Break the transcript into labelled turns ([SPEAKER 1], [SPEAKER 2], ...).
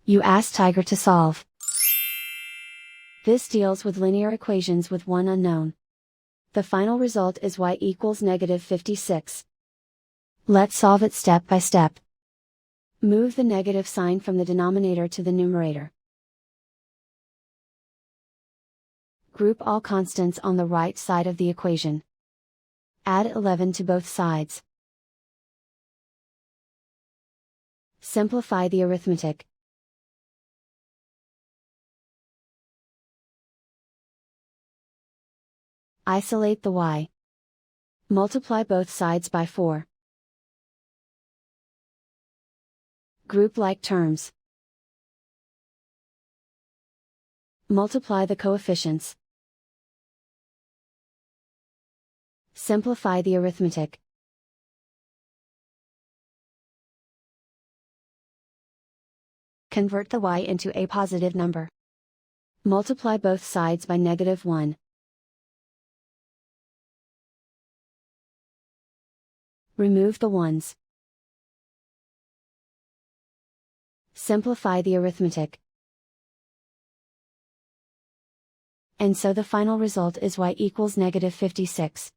[SPEAKER 1] You ask Tiger to solve. This deals with linear equations with one unknown. The final result is y equals -56. Let's solve it step by step. Move the negative sign from the denominator to the numerator. Group all constants on the right side of the equation. Add 11 to both sides. Simplify the arithmetic. Isolate the y. Multiply both sides by 4. Group like terms. Multiply the coefficients. Simplify the arithmetic. Convert the y into a positive number. Multiply both sides by -1. Remove the ones. Simplify the arithmetic. And so the final result is y equals -56.